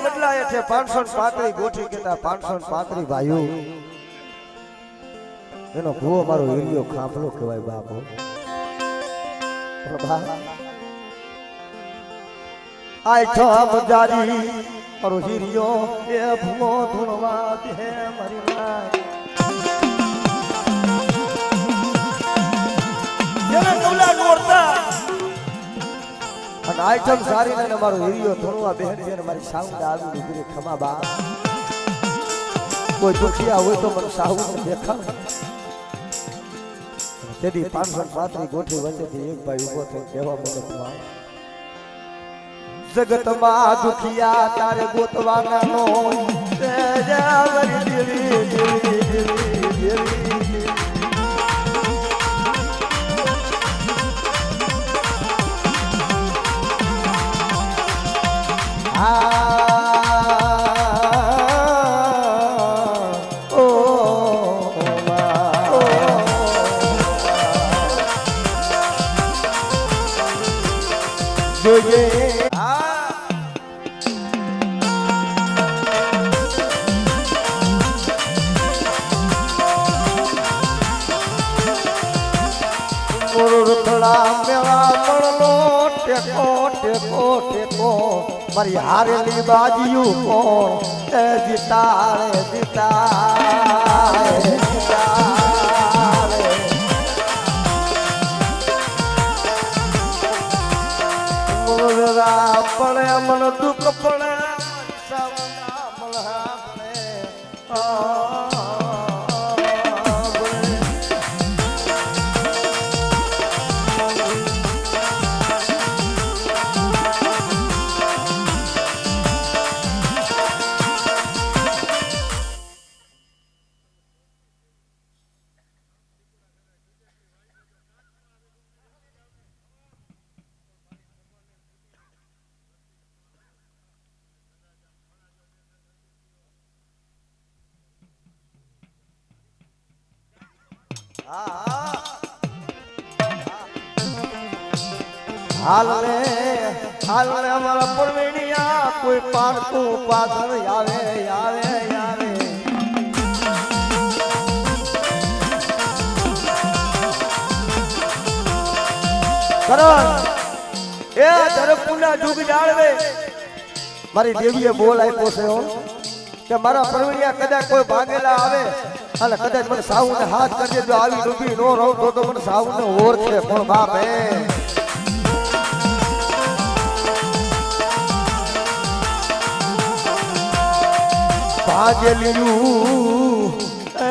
દુનિયા બદલાય છે 535 ગોઠી કેતા 535 ભાઈઓ એનો ભૂવો મારો હીરિયો ખાંભલો કહેવાય બાપો પ્રભા આય છો મજારી મારો હીરિયો એ ભૂવો ધૂણવા દે મારી નાય જેને કૌલા નોરતા અને આઈટમ સારી ને મારો હીરિયો ધણવા બહેન છે ને મારી સાઉન્ડ આવી ઉભરી ખમા બા કોઈ દુખિયા હોય તો મને સાઉન્ડ દેખાવ તેથી 535 ગોઠી વચ્ચેથી એક ભાઈ ઉભો થઈને કહેવા મને ખમા જગતમાં દુખિયા તારે ગોતવાના નો તે જાવરી દેવી દેવી દેવી દેવી મારી હારેલી બાજીયું કોણ એ જીતારે જીતારે જીતારે મોરા પડે મન દુઃખ પડે સવના મલહા પડે હાલ રે અમારા પરવેણિયા કોઈ પારતું પાછળ આવે આવે આવે કરણ એ ધરપુના જુગ જાળવે મારી દેવીએ બોલ આપ્યો છે કે મારા પરવેણિયા કદાચ કોઈ ભાગેલા આવે અને કદાચ મને સાઉને હાથ કરજે જો આવી ડૂબી નો રહું તો મને સાઉને ઓળખે પણ બાપ હે ભાગેલિયું એ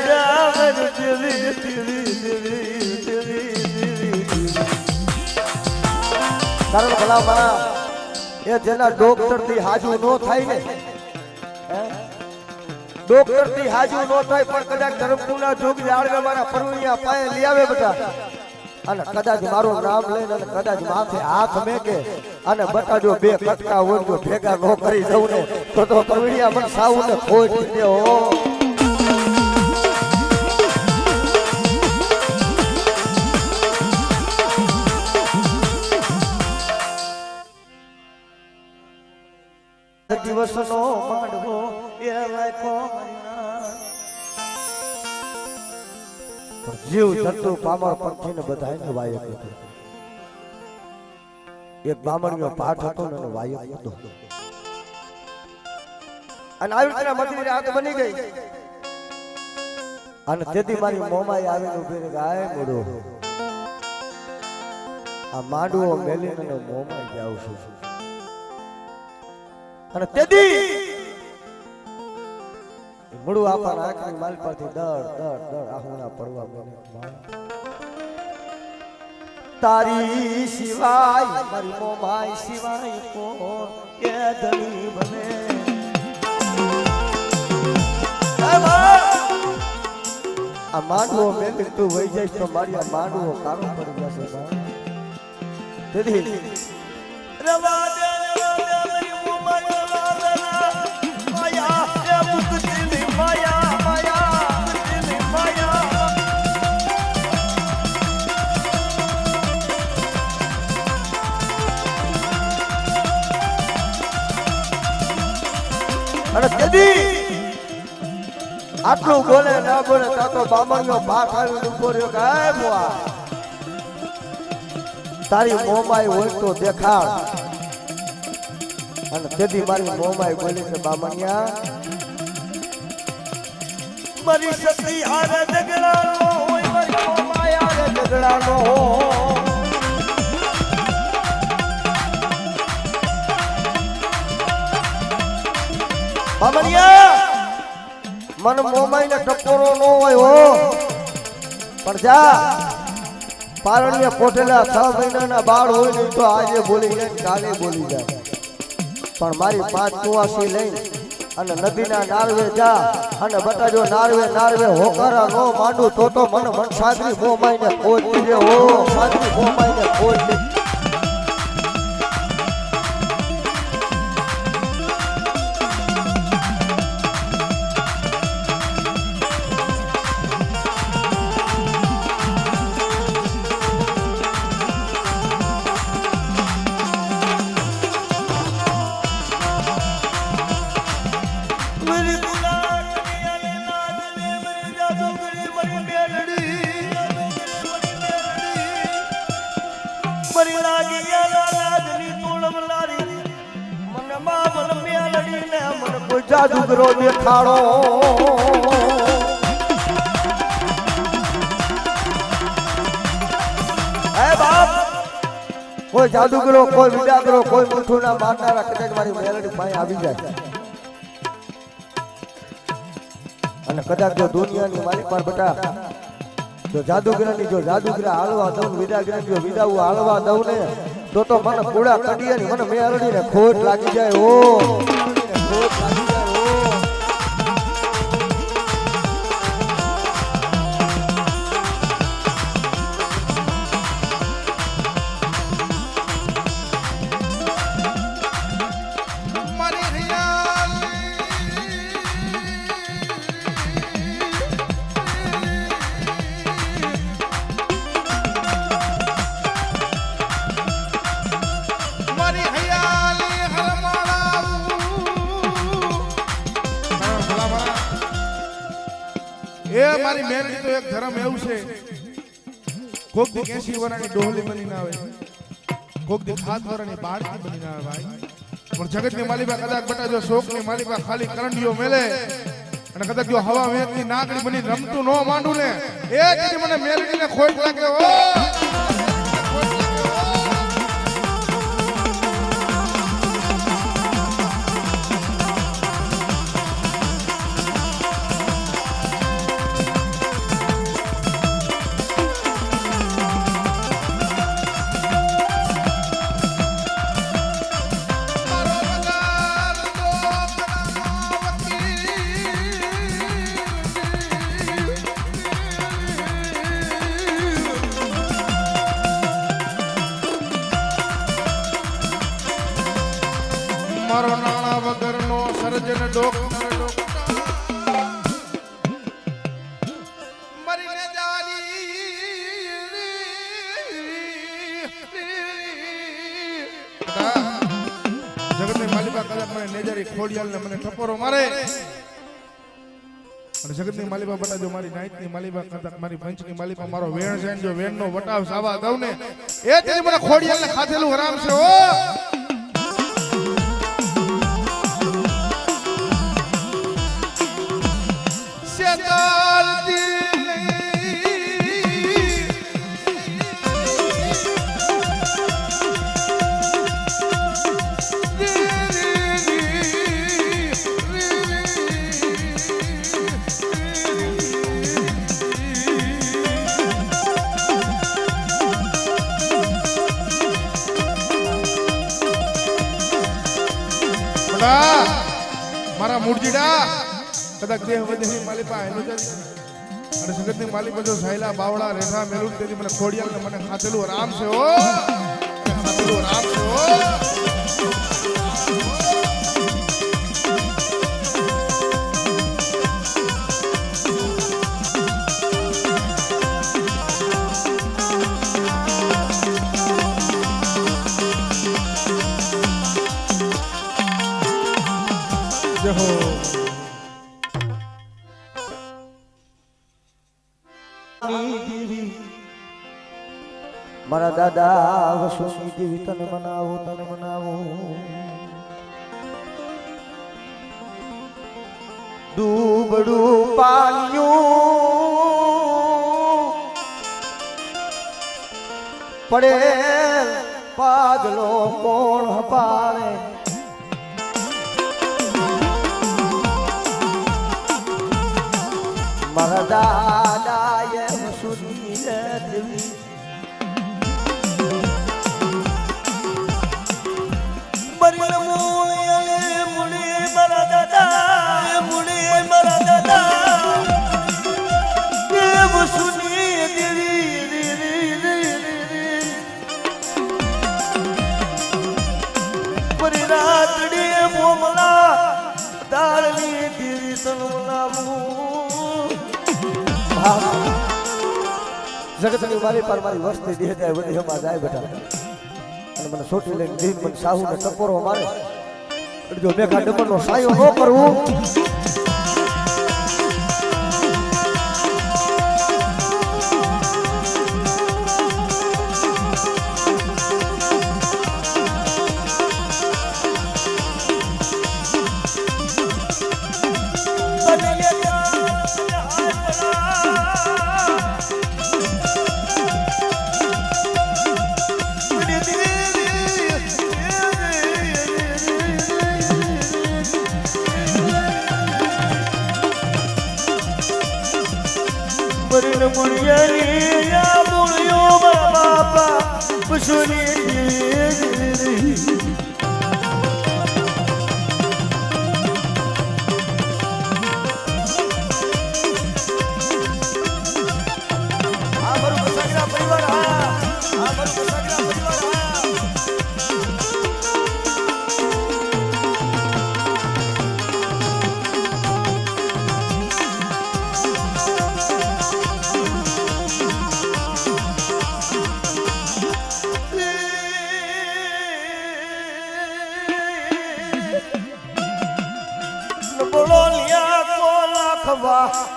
યાર દેવી દેવી દેવી દેવી કારણ ભલા મારા એ જેના ડોક્ટર થી હાજુ નો થાય ને ડોક્ટર થી હાજુ નો થાય પણ કદાચ ધરમપુરના જોગ જાળવે મારા પરવૈયા પાયે લઈ આવે બેટા અને કદાચ મારું નામ લઈને અને કદાચ માથે હાથ મેકે અને બટા જો બે કટકા હોય જો ભેગા નો કરી જવું ને તો પરવૈયા મને સાવ ને ખોટ દેવો દિવસનો માંડવો એ લાયકો જીવ જંતુ પામર પંખી ને બધાને વાયક હતો એક બામણીયો પાઠ હતો ને વાયક હતો અને આવી રીતે મધરી રાત બની ગઈ અને તેથી મારી મોમાઈ આવીને ઉભી રહી ગાય મોડો આ માંડવો મેલીને મોમાઈ જાઉં છું અને તેદી મળું આપા આંખની માલ પરથી દડ દડ દડ આહુના પડવા મને તારી સિવાય મારી મોમાઈ સિવાય કોણ કે ધણી બને આ માંડવો મેં તું વહી જઈશ તો મારી આ માંડવો કારો પડી જશે તેદી રવા દે અને તેદી આટલું બોલે ના બોલે તો બામણનો ભાગ આવી ઉભો રહ્યો કે હે બુઆ તારી મોમાઈ હોય તો દેખાડ. અને તેદી મારી મોમાઈ બોલી છે બામણિયા મારી સતી આરે ઝઘડાનો હોય મારી મોમાઈ આરે ઝઘડાનો બામણિયા મન મોમાઈ ને ટપોરો નો હોય હો પણ જા પારણીએ પોટેલા 6 મહિનાના બાળ હોય ને તો આજે બોલી જાય કાલે બોલી જાય પણ મારી 5 કુવાસી લઈને અને નદીના નારવે જા અને બટાજો નારવે હોકારા નો માંડું તો મન સાગરી મોમાઈ ને ખોજ દીજે હો સાગરી મોમાઈ ને ખોજ દીજે. જાદુગરો દેખાડો હે બાપ કોઈ જાદુગરો કોઈ વિડાગરો કોઈ મૂઠું ના મારનારા કદાચ મારી મેલડી પાસે આવી જાય અને કદાચ જો દુનિયાની મારી પર બેટા જો જાદુગરની જો જાદુગરા હાલવા દઉં વિડાગરાની જો વિડાવું હાલવા દઉં ને તો મને પૂડા કડિયાની મને મેલડીને ખોટ લાગી જાય ઓ ખોટ લાગી જાય મારી મેરડી તો એક ધર્મ એવું છે કોક દી 80 વર્ષની ડોહલી બનીને આવે કોક દી 7 વર્ષની બાળકી બનીને આવે ભાઈ પણ જગતની માલિકા કદાચ બટા જો શોકની માલિકા ખાલી કરંડીઓ મેલે અને કદાચ જો હવા વેગની નાગડી બની રમતું નો માંડું ને એ જ મને મેરડીને ખોટ લાગે ઓ મારો નાણા વગરનો સર્જન ડોક્ટર મરીને જગતની માલિકા કદાચ મને નેજારી ખોડિયાલને મને ટપોરો મારે અને જગતની માલિકા બટા જો મારી નાઈટની માલિકા કદાચ મારી પંચની માલિકા મારો વેણ છે જો વેણનો વટાવ સાવા દઉં ને એ તેની મને ખોડિયાલને ખાધેલું હરામ છે ઓ મારા મૂળજીડા કદાચ દેહ વધેની માલિકા હેલું છે અને જગતની માલિકા જો સાયલા બાવળા રેઠા મેલું તેથી મને ખોડિયાલને મને ખાતેલું રામ છે ઓ ખાતેલું રામ છે ઓ જય હો મારા દાદા વસુની દેવી તને મનાવો તને મનાવો ડૂબડું પાણિયું પડે પાગલો કોણ હપારે મારા દાદા એ વસુની દેવી જગતની મારી પર મારી વસ્તી દે જાય બધી હમા જાય બેટા અને મને સોટી લઈને દીન મને સાહુ ને ટપોરો મારે જો મેઘા ડબર નો સાયો ન કરવું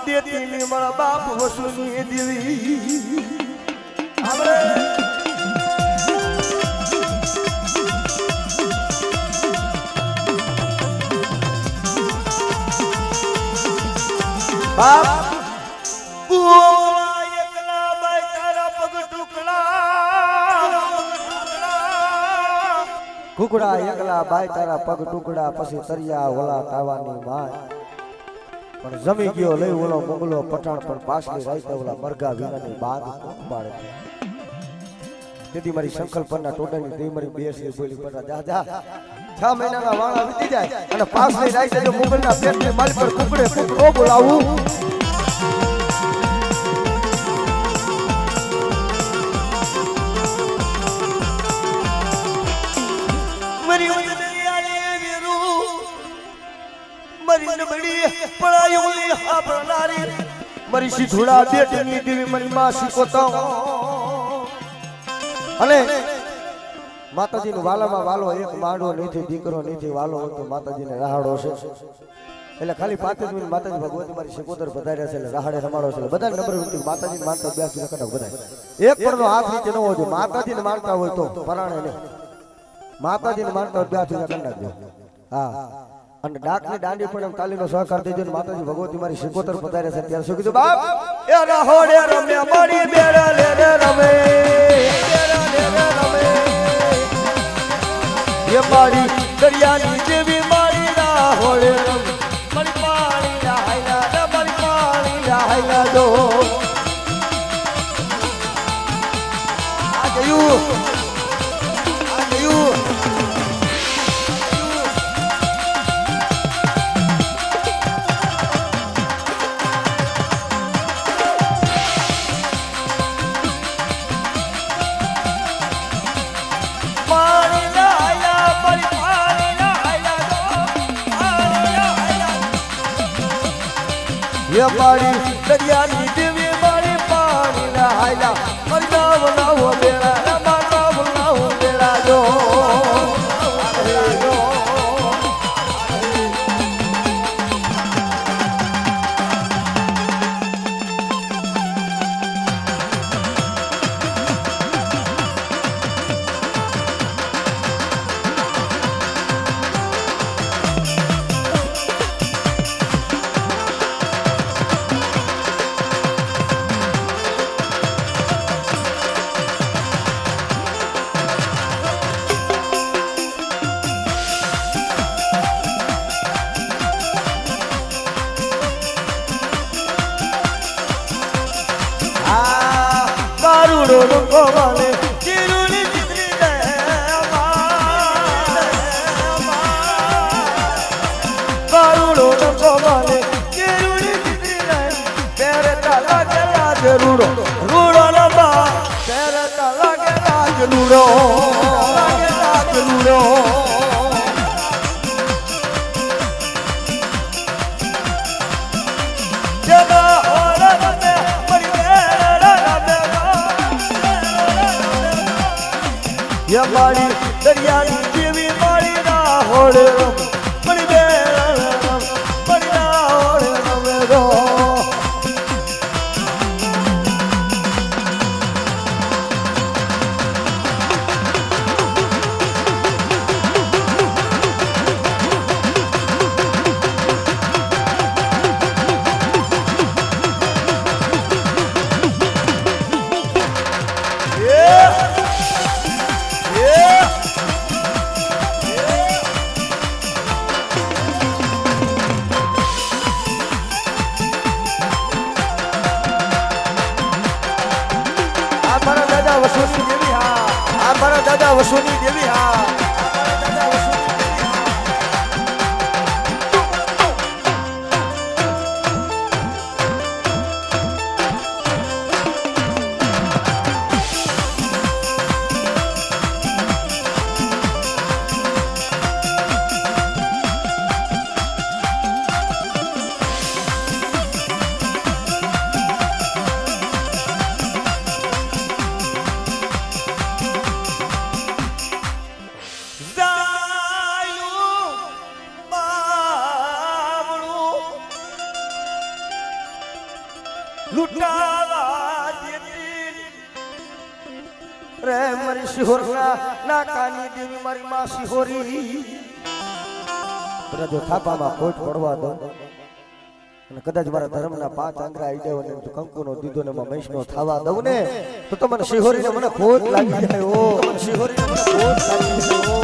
દેતી મારા બાપ વસુની દેવી બાપ એકલા બાઈ તારા પગ ટુકડા એકલા બાઈ તારા પગ ટુકડા પછી તરિયા ઓલા તાવાની માય પણ જમી ગયો લઈ ઓલો મંગલો પઠાણ પણ પાછલી રાઈતે ઓલા મરઘા વિનાની બાદ પાડે તેથી મારી સંકલ્પના ટોટલી તે મારી બેસી બોલી પટા જા જા 6 મહિનાના વાળા વીતી જાય અને પાછલી રાઈતે જો મંગલના પેટને માલ પર કુકડે કુકડો બોલાવું મારી બડી પડાયું હા પ્રલારી મારી સીધુડા બેટની દેવી મારી માં શીખોતો અને માતાજીનો વાલામાં વાલો એક માંડો નથી દીકરો નથી વાલો તો માતાજીને રાહડો છે એટલે ખાલી 5 મિનિટ માતાજી ભગવતી મારી શીખોતર બધાર્યા છે એટલે રાહડે રમાડો છે બધા નંબર વિનંતી માતાજીને માનતા બે સુધી કના બધા એક પરનો હાથ નીચે ન હોજો માતાજીને માનતા હોય તો પરાણે ને માતાજીને માનતા હોય બે સુધી કના દો હા અને ડાકની દાંડી પણ તાલીનો સહકાર દેજો ને માતાજી ભગવતી મારી શીખોતર પધારે છે ત્યારે શું કીધું બાપ એ રહોડે રમે મારી બેરા લે રે રમે એ મારી દરિયાની દેવી મારી રાહોડે રમે મારી પાણી રાહાયલા મારી પાણી રાહાયલા દો આ ગયું મારી દરિયાની દેવી મારી પાણી રાહાયલા મારી નાવ બેડા નાવ બેડા જો ડંકો વાલે ચીરુની ચીતરી દે કાળુડો ડંકો વાલે ચીરુની ચીતરી દે પહેરતા લાગે રાજ રૂડો રૂડો લંબા પહેરતા લાગે રાજ રૂડો લાગે રાજ રૂડો મારી દરિયાની જેવી મારી ના હોડે મળી બે મળી ના હોડે રમે ગો વસુની દેવી હા આ મારા દાદા વસુની દેવી હા મારા દાદા વસુની દેવી હા લૂંટાવા દેતી રે મારી શિહોરના નાકાની દેવી મારી માં શિહોરી બધા જો થાપામાં ખોટ પડવા દો અને કદાચ મારા ધર્મના 5 આંગળા આઈ દેવો ને તો કંકુનો દીધો ને માં મહેશનો થાવા દઉં ને તો તમને શિહોરીને મને ખોટ લાગી જાય ઓ મને શિહોરીને મને ખોટ લાગી જાય ઓ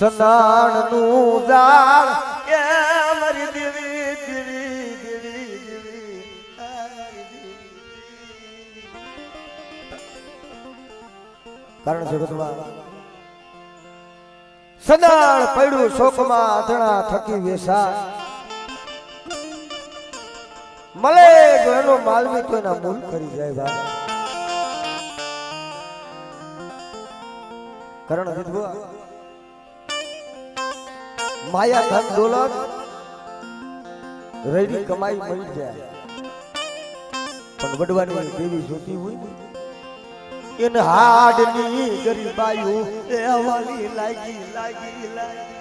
સનાણનું ઝાડ એ મારી દેવી દેવી દેવી દેવી કારણ જગતમાં સનાણ પડ્યું શોકમાં આધણા થકી વેસા મળે જો એનો માલવી તો એના મૂલ કરી જાય ભાઈ કારણ વિધવા માયા ધન દોલત રેડી કમાઈ મળી જાય પણ વડવાની દેવી જોતી હોય એન હાડની ગરીબાયું એ હવાલી લાગી લાગી લાગી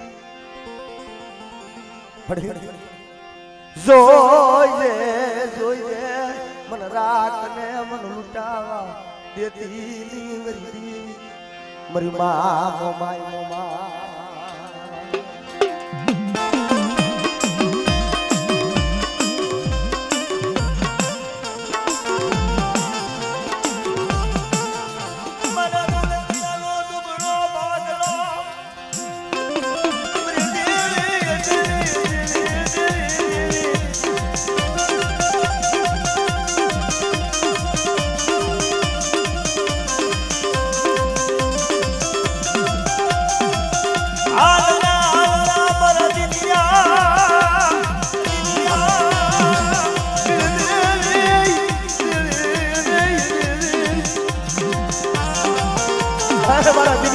જોઈએ જોઈએ મન રાખને મન લૂટાવા દેતી મરી મા મોમાય મોમા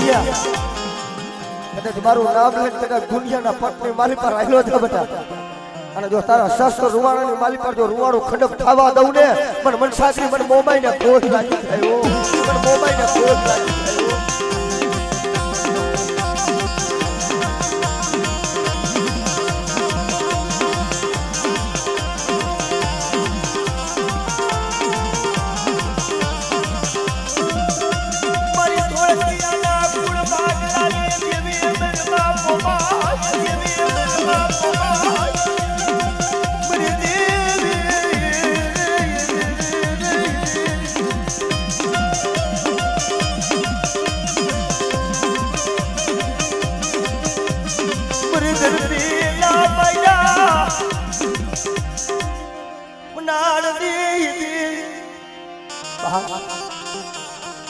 દુનિયા કદાચ મારું નામ લઈને કદાચ દુનિયાના પટની મારી પર આવેલો છે બેટા અને જો તારા શસ્ત્ર રૂવાણાની માલી પર જો રૂવાણું ખડક થવા દઉં ને મને મનસાગરી મને મોબાઈલ ને કોષ લાગી થયો મને મોબાઈલ ને કોષ લાગી થયો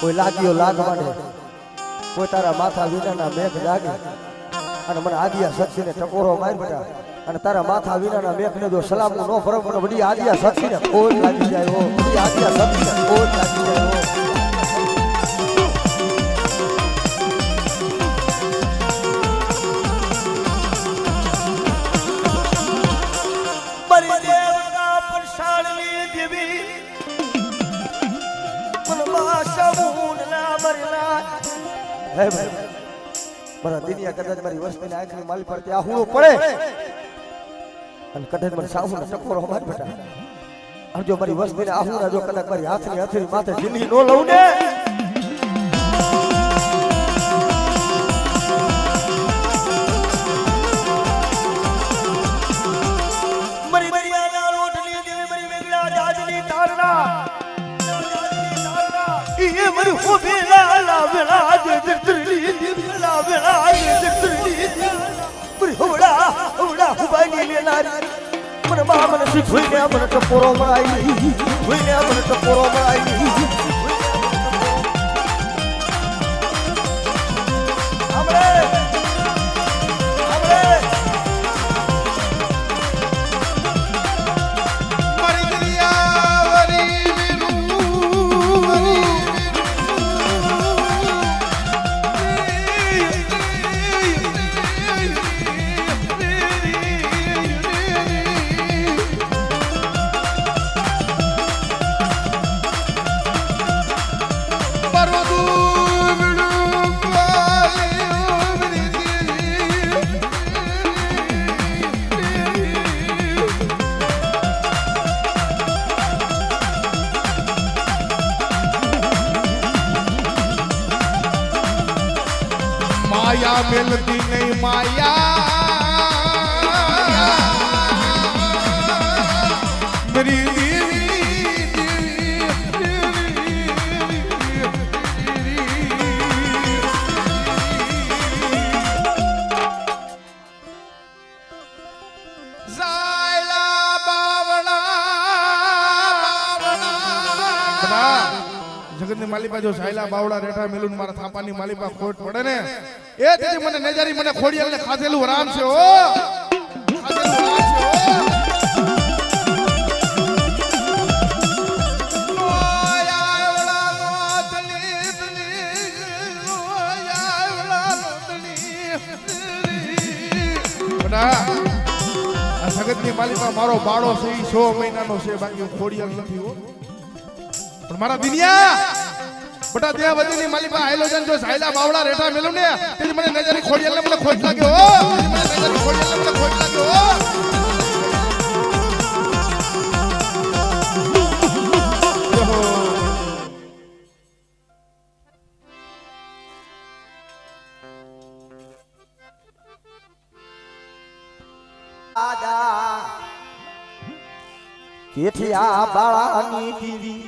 કોઈ લાગ્યો લાગ માટે કોઈ તારા માથા વિનાના મેઘ લાગે અને મને આદિયા શક્તિને ટકોરો માર બેટા અને તારા માથા વિનાના મેઘને જો સલામનું નો ફરક મને વડી આદિયા શક્તિને ખોટ લાગી જાય હો વડી આદિયા શક્તિને ખોટ લાગી જાય હો હે ભાઈ મારા દુનિયા કદાચ મારી વસ્તીની આંખની માલી પર ત્યાં હુળો પડે અને કદાચ મને સાહુને ટકોરો માર બેટા અને જો મારી વસ્તીને આહુના જો કદાચ મારી હાથની હથેળી માથે જિંદગી નો લઉં ને મારી દરિયાના લોટની દેવી મારી વેગડા જાજની તારના ये मर हो बेला ला बेला दे दरली बेला बेला दे दरली पर होड़ा होड़ा हुबानी ले नारी मन बा मन से भूले मन तो पोरो मराई भूले मन तो पोरो मराई हमरे हमरे મારી દરિયા વરી माया मिलती नहीं माया मेरी જગતની માલિપા જો સાયલા બાવડા રેઠા મેલુન મારા થાપાની માલિપા ખોટ પડે ને એ તેથી મને નેજારી મને ખોડિયાલને ખાધેલું રામ છે ઓ ખાધેલું રામ છે ઓ ઓયા તલી બડા આ જગતની માલિપા મારો બાળો છે 100 મહિનાનો છે બાકી ખોડિયાલ નથી હો પણ મારા દિનિયા બટા ત્યાં વધીની માલિપા આયલોજન જો સાયલા બાવડા રેઠા મેલું ને તેથી મને નજરી ખોડિયાલને મને ખોટ લાગ્યો હો મને નજરી ખોડિયાલને મને ખોટ લાગ્યો હો આદા કેથી આ બાળાની દીવી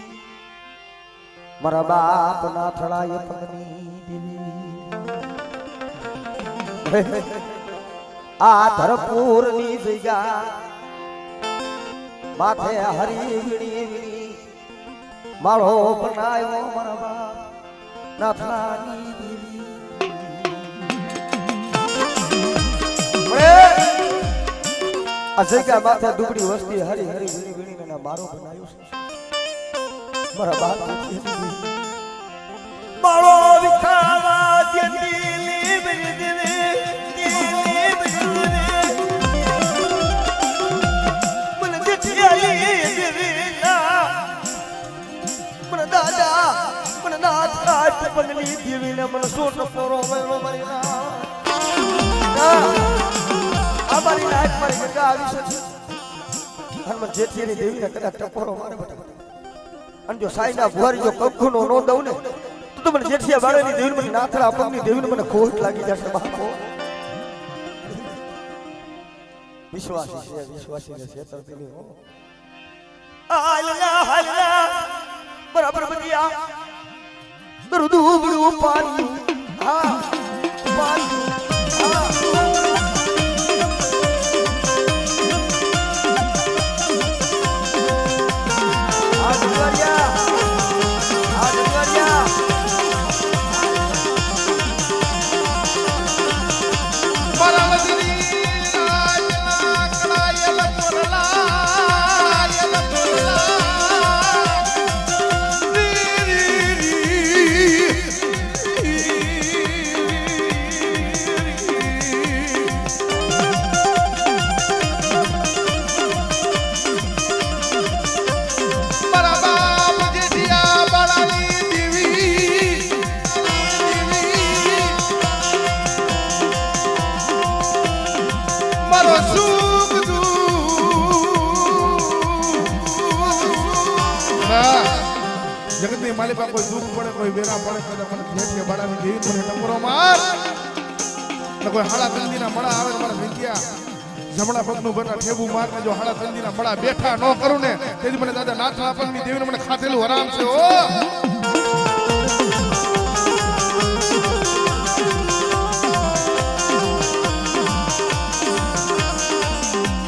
મારા બાપ ના થડાય પગની દેવી આ ધરપુર ની જગ્યા માથે હરી વીણી વીણી માળો બનાવ્યો મારા બાપ ના થડાની દેવી આ જગ્યા માથે દુબળી વસ્તી હરી હરી વીણી વીણી મારો બનાવ્યો છે મારા બાપ મારો વિખાવા દિલી બની દેવે દિલી બની દેવે મને જેઠિયાલી દેવે ના મને દાદા મને નાથ કાટ પગલી દેવી ને મને સોટ પોરો મેળો મારી ના અમારી નાથ મારી જગ્યા આવી છે હનુમાન જેઠિયાની દેવી ને કદાચ ટપોરો મારે બટા અને જો સાઈના ભુવારી જો કખુનો નો દઉં ને તો મને જેઠિયા બાળાની દેવી મને નાથડા પગની દેવી મને ખોટ લાગી જશે બાપો વિશ્વાસી ને છેતરતી નહીં હો આલ્લા હલ્લા બરાબર બદિયા દુબડું પાણી હા પાણી હા જગતની માલિકા કોઈ દુઃખ પડે કોઈ વેરા પડે કદાચ મને જેઠિયા બાળાની દેવી મને ટપોરો માર ને કોઈ હાડા તંદીના મળા આવે ને મને વિંક્યા જમણા પગનું બટા ઠેબુ માર ને જો હાડા તંદીના મળા બેઠા ન કરું ને તેથી મને દાદા નાથા પગની દેવીને મને ખાધેલું હરામ છે ઓ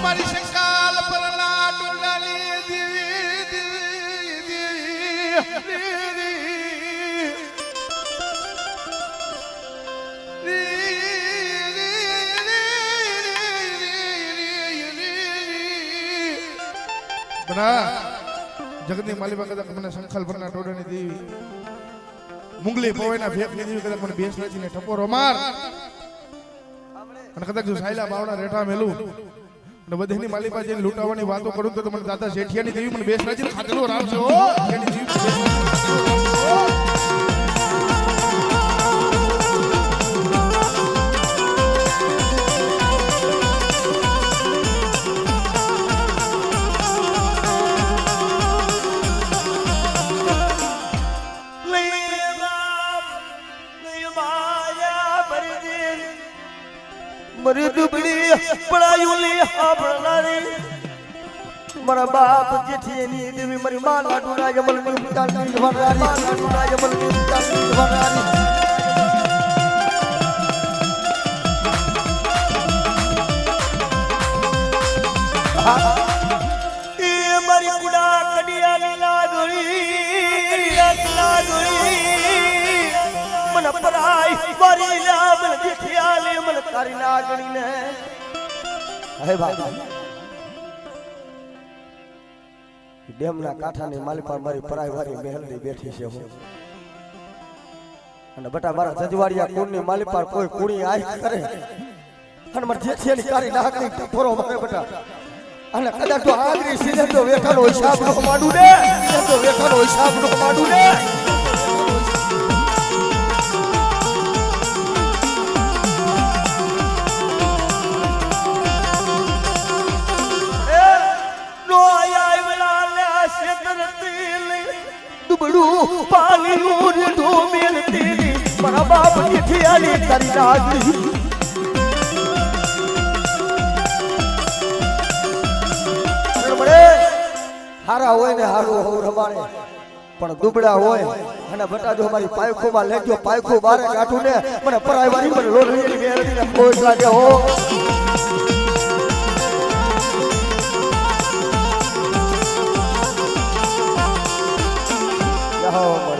મારી શંકાલ પરલા ડુંડાલી દેવી જગતની માલિકા કદાચ મને શંખાલ ભરના ટોડાની દેવી મુંગલી પવૈના ભેખની દેવી કદાચ મને બેસ નાચીને ટપોરો માર અને કદાચ જો સાયલા બાવડા રેઠા મેલું અને બધીની માલિકા જઈને લૂંટાવાની વાતો કરું તો મને દાદા જેઠિયાની દેવી મને બેસ નાચીને ખાધેલું રામ છે ઓ જેની દેવી મરી દુબળી પડાયુલી હાબળનારી મારા બાપ જેઠીની દેવી મારી માં લાડુના જમલની પિતાની વરારી લાડુના જમલની પિતાની વરારી એ મારી કુડા કડિયાની લાગણી મને પરાઈ મારી લામ જેઠિયાલી મને તારી લાગણી ને હે બાબા ડેમના કાંઠાની માલી પર મારી પરાઈ વાળી મહેલની બેઠી છે હું અને બટા મારા જજવાડિયા કુળની માલી પર કોઈ કુણી આઈ કરે અને મારી જેઠિયાની તારી લાગણી ટપોરો મારે બટા અને કદાચ તો આગરી સીધે તો વેઠાનો હિસાબ નો માંડું ને તો વેઠાનો હિસાબ નો માંડું ને પાલીનું ઢોમેલ તેરી મારા બાપ જેઠિયાલી તારી લાગણી હારા હોય ને હારું હોવું રમાડે પણ દુબળા હોય અને બટા જો મારી પાયખોમાં લેજો પાયખો બારે કાઢું ને મને પરાય વાળી મને લોઢીની મેળવીને ખોટ લાગે હો જાઓ